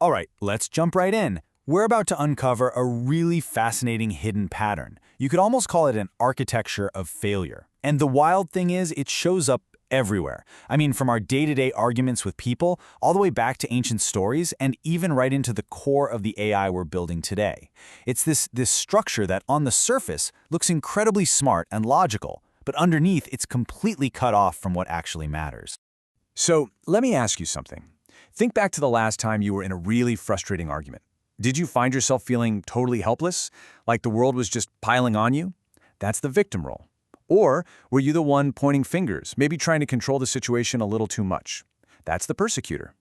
All right, let's jump right in. We're about to uncover a really fascinating hidden pattern. You could almost call it an architecture of failure. And the wild thing is, it shows up everywhere. I mean, from our day-to-day arguments with people, all the way back to ancient stories, and even right into the core of the AI we're building today. It's this structure that, on the surface, looks incredibly smart and logical, but underneath, it's completely cut off from what actually matters. So, let me ask you something. Think back to the last time you were in a really frustrating argument. Did you find yourself feeling totally helpless, like the world was just piling on you? That's the victim role. Or were you the one pointing fingers, maybe trying to control the situation a little too much? That's the persecutor.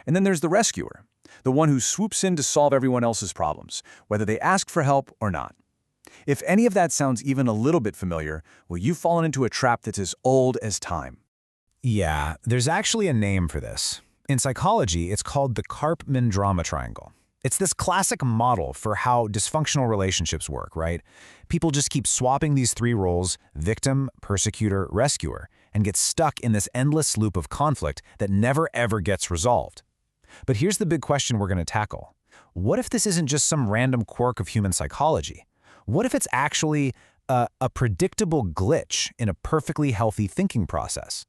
And then there's the rescuer, the one who swoops in to solve everyone else's problems, whether they ask for help or not. If any of that sounds even a little bit familiar, well, you've fallen into a trap that's as old as time. Yeah, there's actually a name for this. In psychology, it's called the Karpman drama triangle. It's this classic model for how dysfunctional relationships work, right? People just keep swapping these three roles, victim, persecutor, rescuer, and get stuck in this endless loop of conflict that never ever gets resolved. But here's the big question we're going to tackle. What if this isn't just some random quirk of human psychology? What if it's actually a predictable glitch in a perfectly healthy thinking process?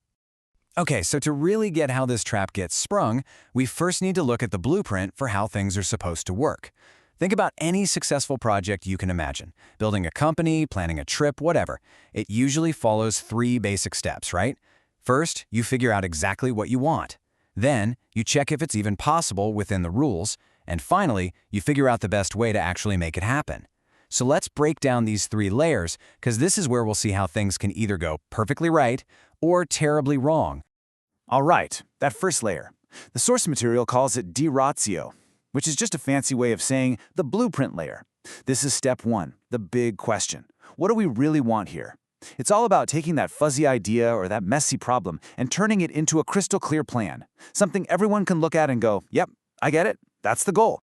Okay, so to really get how this trap gets sprung, we first need to look at the blueprint for how things are supposed to work. Think about any successful project you can imagine. Building a company, planning a trip, whatever. It usually follows three basic steps, right? First, you figure out exactly what you want. Then, you check if it's even possible within the rules. And finally, you figure out the best way to actually make it happen. So let's break down these three layers, because this is where we'll see how things can either go perfectly right or terribly wrong. All right, that first layer. The source material calls it de ratio, which is just a fancy way of saying the blueprint layer. This is step one, the big question. What do we really want here? It's all about taking that fuzzy idea or that messy problem and turning it into a crystal clear plan. Something everyone can look at and go, yep, I get it. That's the goal.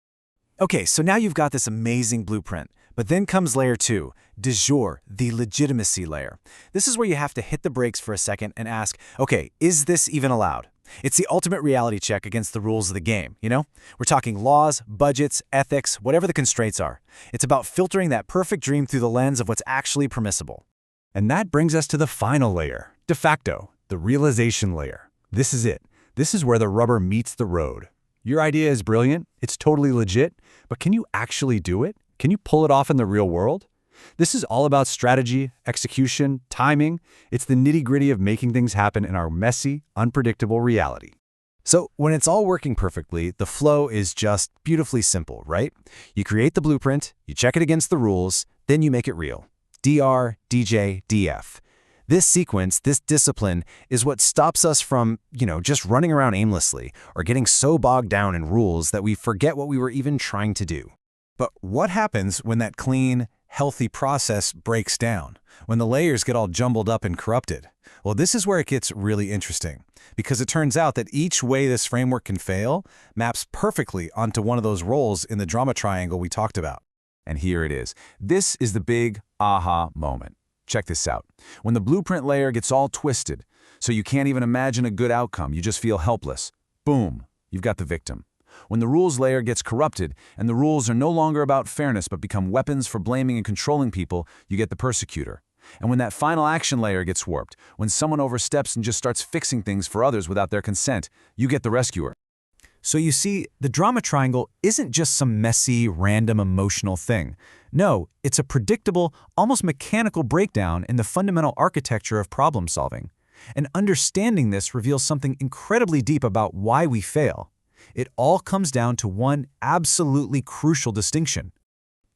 Okay, so now you've got this amazing blueprint. But then comes layer two, de jure, the legitimacy layer. This is where you have to hit the brakes for a second and ask, okay, is this even allowed? It's the ultimate reality check against the rules of the game, you know? We're talking laws, budgets, ethics, whatever the constraints are. It's about filtering that perfect dream through the lens of what's actually permissible. And that brings us to the final layer, de facto, the realization layer. This is it. This is where the rubber meets the road. Your idea is brilliant, it's totally legit, but can you actually do it? Can you pull it off in the real world? This is all about strategy, execution, timing. It's the nitty-gritty of making things happen in our messy, unpredictable reality. So when it's all working perfectly, the flow is just beautifully simple, right? You create the blueprint, you check it against the rules, then you make it real. DR, DJ, DF. This sequence, this discipline, is what stops us from, just running around aimlessly or getting so bogged down in rules that we forget what we were even trying to do. But what happens when that clean, healthy process breaks down? When the layers get all jumbled up and corrupted? Well, this is where it gets really interesting, because it turns out that each way this framework can fail maps perfectly onto one of those roles in the drama triangle we talked about. And here it is. This is the big aha moment. Check this out. When the blueprint layer gets all twisted, so you can't even imagine a good outcome, you just feel helpless. Boom, you've got the victim. When the rules layer gets corrupted and the rules are no longer about fairness but become weapons for blaming and controlling people, you get the persecutor. And when that final action layer gets warped, when someone oversteps and just starts fixing things for others without their consent, you get the rescuer. So you see, the drama triangle isn't just some messy, random emotional thing. No, it's a predictable, almost mechanical breakdown in the fundamental architecture of problem solving. And understanding this reveals something incredibly deep about why we fail. It all comes down to one absolutely crucial distinction.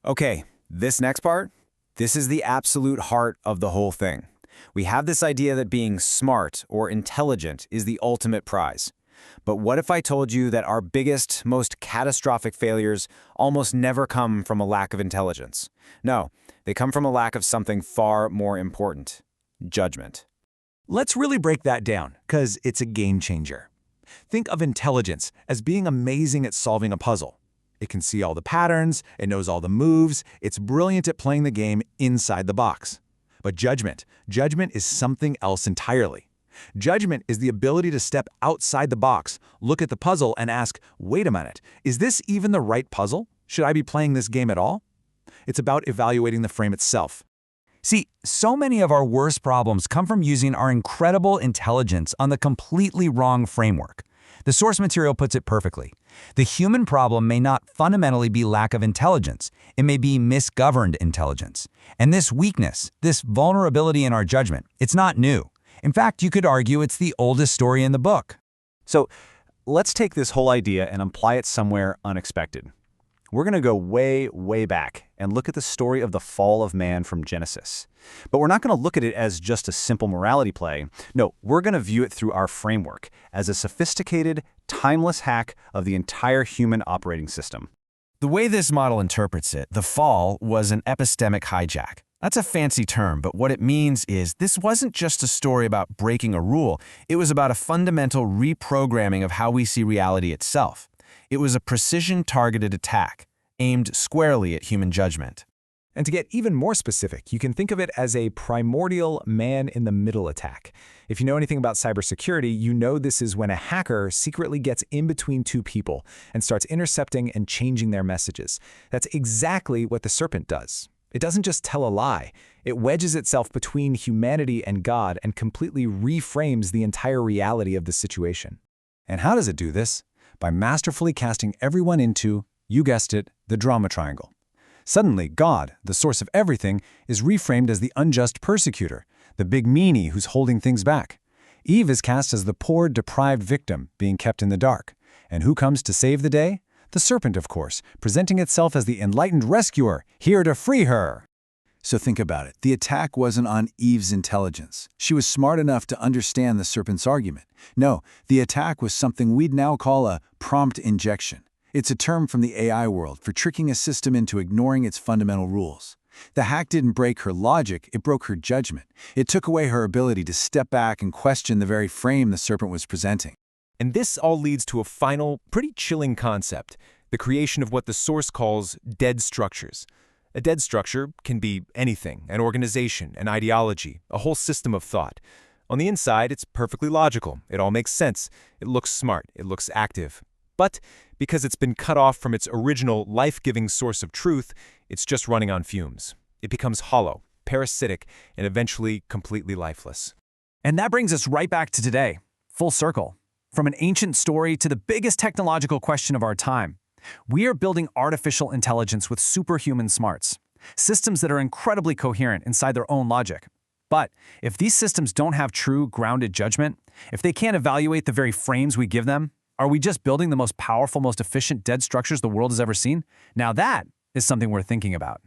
Okay, this next part, this is the absolute heart of the whole thing. We have this idea that being smart or intelligent is the ultimate prize. But what if I told you that our biggest, most catastrophic failures almost never come from a lack of intelligence? No, they come from a lack of something far more important: judgment. Let's really break that down, because it's a game changer. Think of intelligence as being amazing at solving a puzzle. It can see all the patterns, it knows all the moves, it's brilliant at playing the game inside the box. But judgment is something else entirely. Judgment is the ability to step outside the box, look at the puzzle, and ask, wait a minute, is this even the right puzzle? Should I be playing this game at all? It's about evaluating the frame itself. See, so many of our worst problems come from using our incredible intelligence on the completely wrong framework. The source material puts it perfectly. The human problem may not fundamentally be lack of intelligence. It may be misgoverned intelligence. And this weakness, this vulnerability in our judgment, it's not new. In fact, you could argue it's the oldest story in the book. So let's take this whole idea and apply it somewhere unexpected. We're going to go way, way back and look at the story of the fall of man from Genesis. But we're not going to look at it as just a simple morality play. No, we're going to view it through our framework as a sophisticated, timeless hack of the entire human operating system. The way this model interprets it, the fall was an epistemic hijack. That's a fancy term, but what it means is this wasn't just a story about breaking a rule. It was about a fundamental reprogramming of how we see reality itself. It was a precision-targeted attack, aimed squarely at human judgment. And to get even more specific, you can think of it as a primordial man-in-the-middle attack. If you know anything about cybersecurity, you know this is when a hacker secretly gets in between two people and starts intercepting and changing their messages. That's exactly what the serpent does. It doesn't just tell a lie. It wedges itself between humanity and God and completely reframes the entire reality of the situation. And how does it do this? By masterfully casting everyone into, you guessed it, the drama triangle. Suddenly, God, the source of everything, is reframed as the unjust persecutor, the big meanie who's holding things back. Eve is cast as the poor, deprived victim being kept in the dark. And who comes to save the day? The serpent, of course, presenting itself as the enlightened rescuer, here to free her. So think about it. The attack wasn't on Eve's intelligence. She was smart enough to understand the serpent's argument. No, the attack was something we'd now call a prompt injection. It's a term from the AI world for tricking a system into ignoring its fundamental rules. The hack didn't break her logic, it broke her judgment. It took away her ability to step back and question the very frame the serpent was presenting. And this all leads to a final, pretty chilling concept, the creation of what the source calls dead structures. A dead structure can be anything, an organization, an ideology, a whole system of thought. On the inside, it's perfectly logical. It all makes sense. It looks smart. It looks active. But because it's been cut off from its original life-giving source of truth, it's just running on fumes. It becomes hollow, parasitic, and eventually completely lifeless. And that brings us right back to today, full circle. From an ancient story to the biggest technological question of our time. We are building artificial intelligence with superhuman smarts, systems that are incredibly coherent inside their own logic. But if these systems don't have true, grounded judgment, if they can't evaluate the very frames we give them, are we just building the most powerful, most efficient dead structures the world has ever seen? Now that is something we're thinking about.